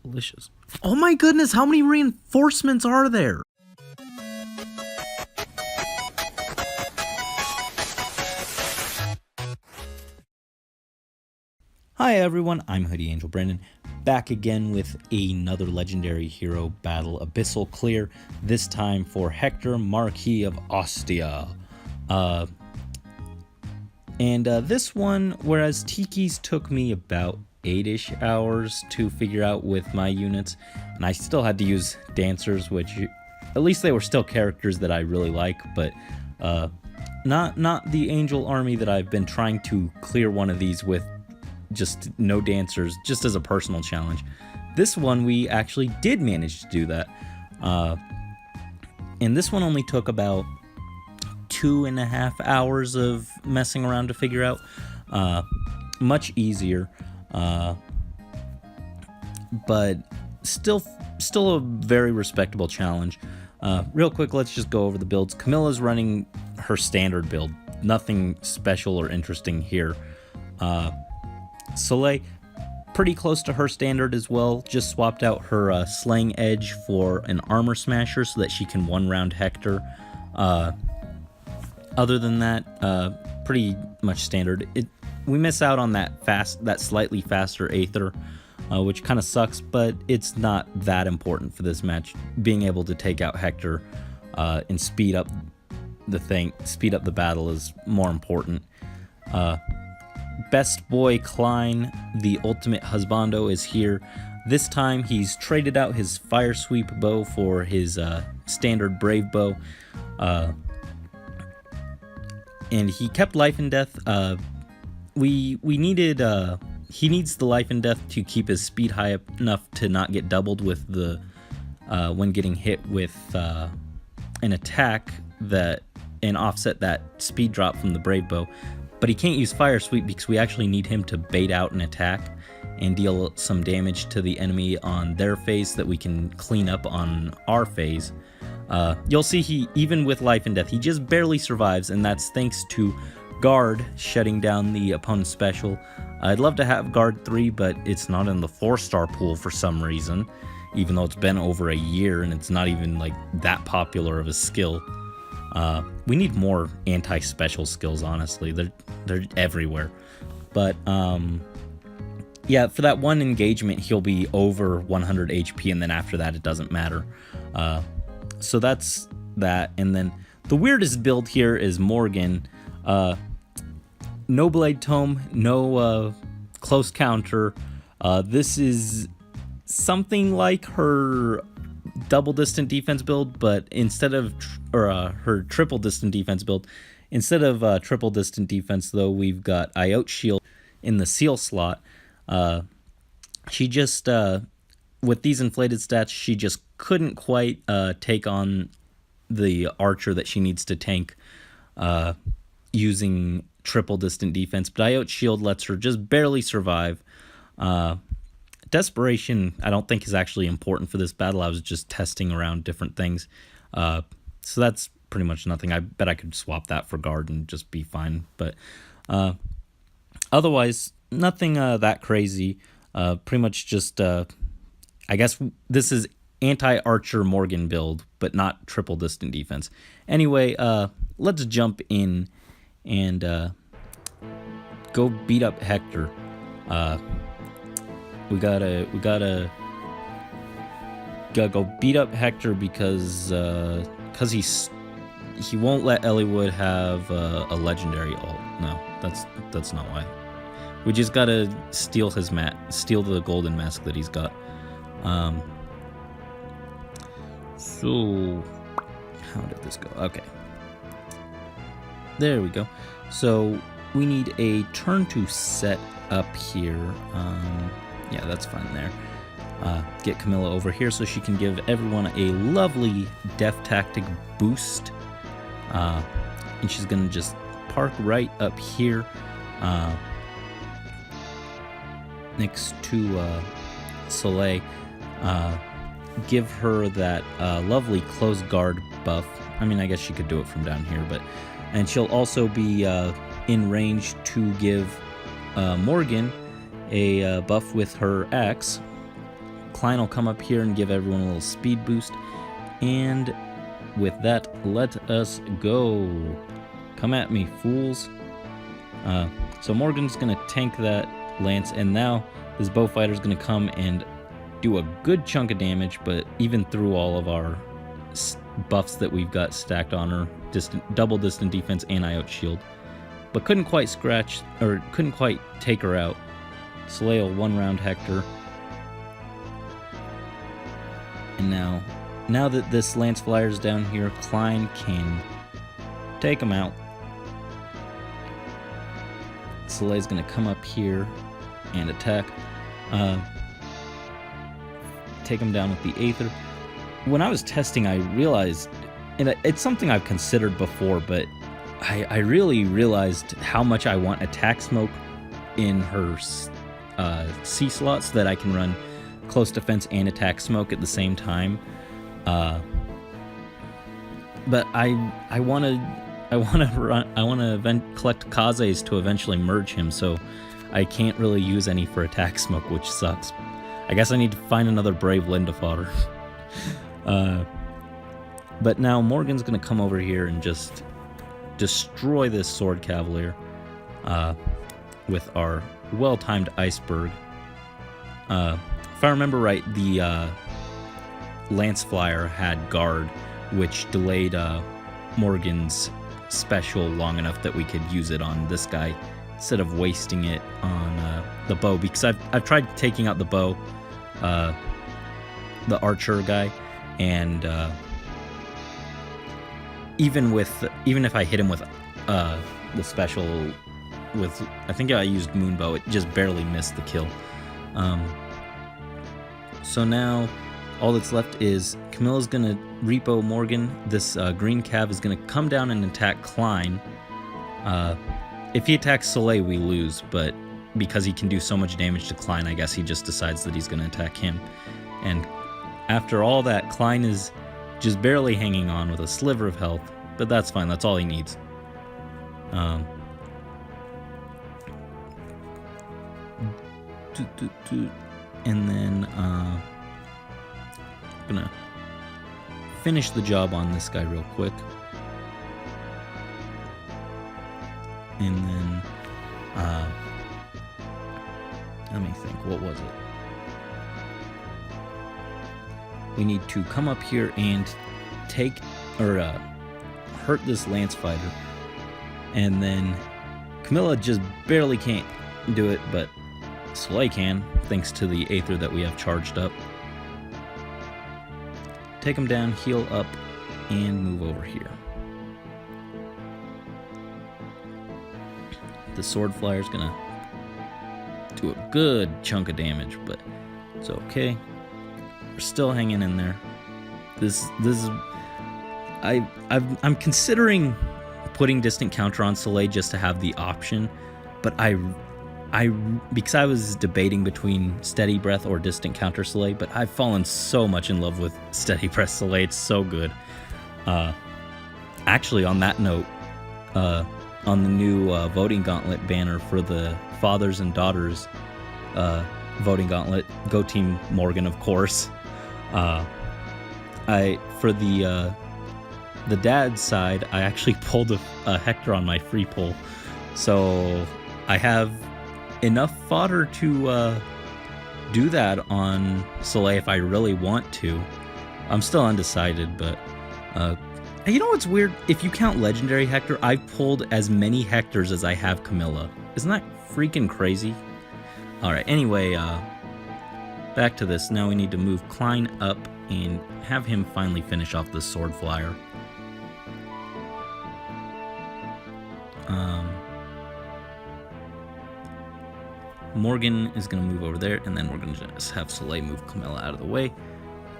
delicious. Oh my goodness, how many reinforcements are there? Hi everyone, I'm Hoodie Angel Brandon, back again with another legendary hero battle, Abyssal clear, this time for Hector, Marquess of Ostia. This one, whereas Tiki's took me about 8-ish hours to figure out with my units, and I still had to use dancers, which at least they were still characters that I really like, but not the angel army that I've been trying to clear one of these with just no dancers, just as a personal challenge. This one we actually did manage to do that, and this one only took about 2.5 hours of messing around to figure out. Much easier, but still a very respectable challenge. Real quick, let's just go over the builds. Camilla's running her standard build, nothing special or interesting here. Soleil, pretty close to her standard as well, just swapped out her slaying edge for an armor smasher so that she can one-round Hector. Other than that, pretty much standard. We miss out on that slightly faster Aether, which kind of sucks, but it's not that important for this match. Being able to take out Hector and speed up the battle is more important. Best boy Klein, the ultimate husbando, is here. This time he's traded out his fire sweep bow for his standard brave bow, and he kept life and death. He needs the life and death to keep his speed high enough to not get doubled with the when getting hit with an attack and offset that speed drop from the brave bow. But he can't use fire sweep because we actually need him to bait out an attack and deal some damage to the enemy on their phase that we can clean up on our phase. You'll see even with life and death, he just barely survives, and that's thanks to Guard shutting down the opponent's special. I'd love to have Guard 3, but it's not in the 4-star pool for some reason, even though it's been over a year and it's not even like that popular of a skill. We need more anti-special skills, honestly. They're everywhere. But yeah, for that one engagement, he'll be over 100 HP, and then after that, it doesn't matter. So that's that. And then the weirdest build here is Morgan. No Blade Tome, no close counter. This is something like her double distant defense build, but instead of her triple distant defense build, instead of triple distant defense though, we've got Iota Shield in the seal slot. She just with these inflated stats, she just couldn't quite take on the archer that she needs to tank using triple distant defense, but Iota Shield lets her just barely survive. Desperation, I don't think, is actually important for this battle. I was just testing around different things. So that's pretty much nothing. I bet I could swap that for Guard and just be fine. But otherwise, nothing that crazy. Pretty much just, I guess this is anti-Archer Morgan build, but not triple distant defense. Anyway, let's jump in and go beat up Hector. We gotta go beat up Hector because he won't let Eliwood have a legendary ult. No, that's not why. We just gotta steal the golden mask that he's got. So how did this go? Okay, there we go. So we need a turn to set up here. Yeah, that's fine there. Get Camilla over here so she can give everyone a lovely Death Tactic boost. And she's going to just park right up here next to Soleil. Give her that lovely close guard buff. I mean, I guess she could do it from down here, and she'll also be in range to give Morgan a buff with her axe, Klein will come up here and give everyone a little speed boost. And with that, let us go. Come at me, fools. So Morgan's going to tank that lance, and now this bowfighter's going to come and do a good chunk of damage, but even through all of our buffs that we've got stacked on her, double distant defense and IOT shield, but couldn't quite take her out. Soleil will one-round Hector. And now that this Lance Flyer's down here, Klein can take him out. Soleil's going to come up here and attack. Take him down with the Aether. When I was testing, I realized, and it's something I've considered before, but I really realized how much I want attack smoke in her C slot so that I can run close defense and attack smoke at the same time. But I want to collect Kazes to eventually merge him, so I can't really use any for attack smoke, which sucks. I guess I need to find another Brave Linda fodder. But now Morgan's gonna come over here and just destroy this Sword Cavalier with our well-timed Iceberg. If I remember right, the Lance Flyer had guard, which delayed Morgan's special long enough that we could use it on this guy instead of wasting it on the bow, because I've tried taking out the bow, the archer guy, and even if I hit him with the special with, I think I used Moonbow, it just barely missed the kill. So now all that's left is Camilla's gonna repo Morgan. This green cav is gonna come down and attack Klein. If he attacks Soleil, we lose, but because he can do so much damage to Klein, I guess he just decides that he's gonna attack him. And after all that, Klein is just barely hanging on with a sliver of health, but that's fine, that's all he needs. And then I'm gonna finish the job on this guy real quick. And then let me think, what was it? We need to come up here and take or hurt this Lance Fighter, and then Camilla just barely can't do it, but Soleil can, thanks to the Aether that we have charged up. Take him down, heal up, and move over here. The Sword Flyer's gonna do a good chunk of damage, but it's okay. We're still hanging in there. This is I'm considering putting distant counter on Soleil just to have the option, but because I was debating between Steady Breath or Distant Counter Soleil, but I've fallen so much in love with Steady Breath Soleil. It's so good. Actually, on that note, on the new voting gauntlet banner for the fathers and daughters voting gauntlet, go Team Morgan, of course. For the dad side, I actually pulled a Hector on my free pull, so I have enough fodder to do that on Soleil if I really want to. I'm still undecided, but you know what's weird? If you count Legendary Hector, I've pulled as many Hectors as I have Camilla. Isn't that freaking crazy? Alright, anyway, back to this. Now we need to move Klein up and have him finally finish off the Sword Flyer. Morgan is going to move over there, and then we're going to just have Soleil move Camilla out of the way.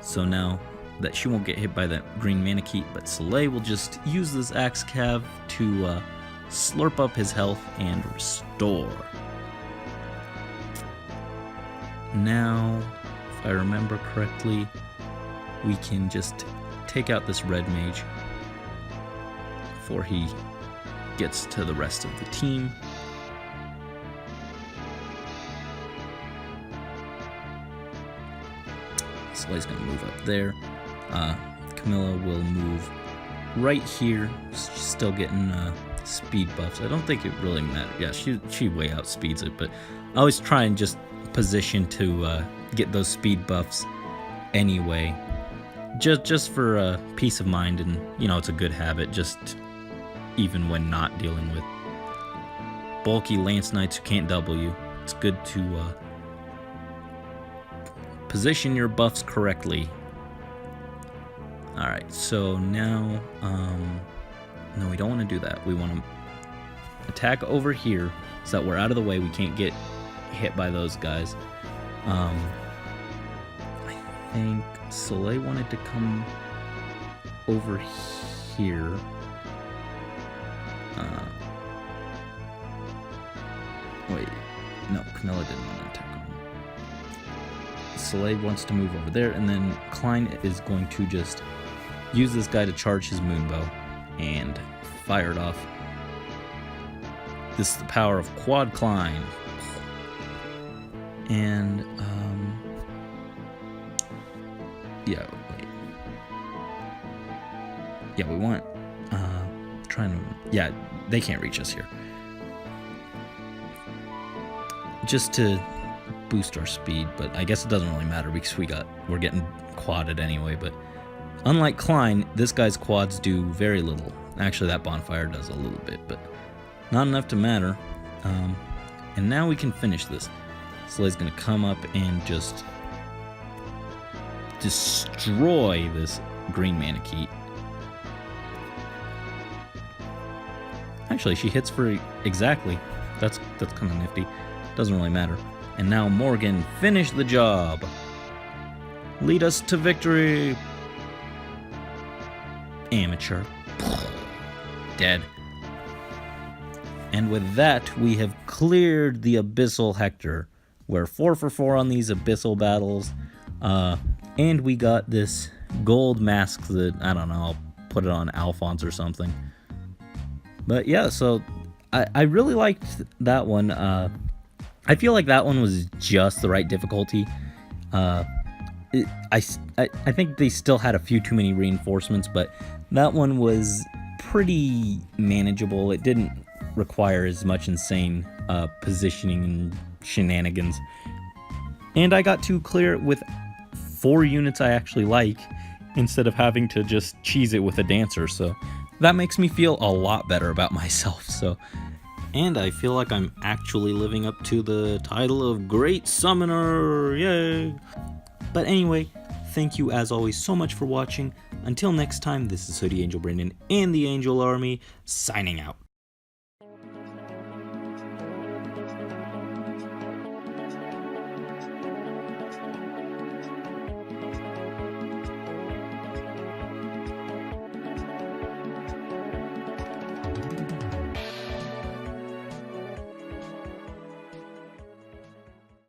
So now that she won't get hit by that green Manakee, but Soleil will just use this Axe Cav to slurp up his health and restore. Now, if I remember correctly, we can just take out this red mage before he gets to the rest of the team. Slay's gonna move up there. Camilla will move right here. She's still getting speed buffs. I don't think it really matters. Yeah, she way outspeeds it, but I always try and just position to get those speed buffs anyway. Just for peace of mind, and you know, it's a good habit, just even when not dealing with bulky Lance Knights who can't double you. It's good to position your buffs correctly. Alright, so now, no, we don't want to do that. We want to attack over here so that we're out of the way. We can't get hit by those guys. I think Soleil wanted to come over here. Wait, no, Camilla didn't want to attack him. Soleil wants to move over there, and then Klein is going to just use this guy to charge his moonbow and fire it off. This is the power of Quad Klein. And, yeah, wait. Yeah, we want, yeah, they can't reach us here. Just to boost our speed, but I guess it doesn't really matter because we're getting quadded anyway. But unlike Klein, this guy's quads do very little. Actually, that bonfire does a little bit, but not enough to matter. And now we can finish this. Slay's gonna come up and just destroy this green Manakete. Actually, she hits for exactly. That's kind of nifty. Doesn't really matter. And now Morgan, finish the job. Lead us to victory. Amateur. Dead. And with that, we have cleared the Abyssal Hector. We're 4 for 4 on these Abyssal battles. And we got this gold mask that, I don't know, I'll put it on Alphonse or something. But yeah, so I really liked that one. I feel like that one was just the right difficulty. I think they still had a few too many reinforcements, but that one was pretty manageable. It didn't require as much insane positioning and shenanigans. And I got to clear it with 4 units I actually like, instead of having to just cheese it with a dancer. So that makes me feel a lot better about myself. And I feel like I'm actually living up to the title of Great Summoner, yay! But anyway, thank you as always so much for watching. Until next time, this is Hoodie Angel Brandon and the Angel Army, signing out.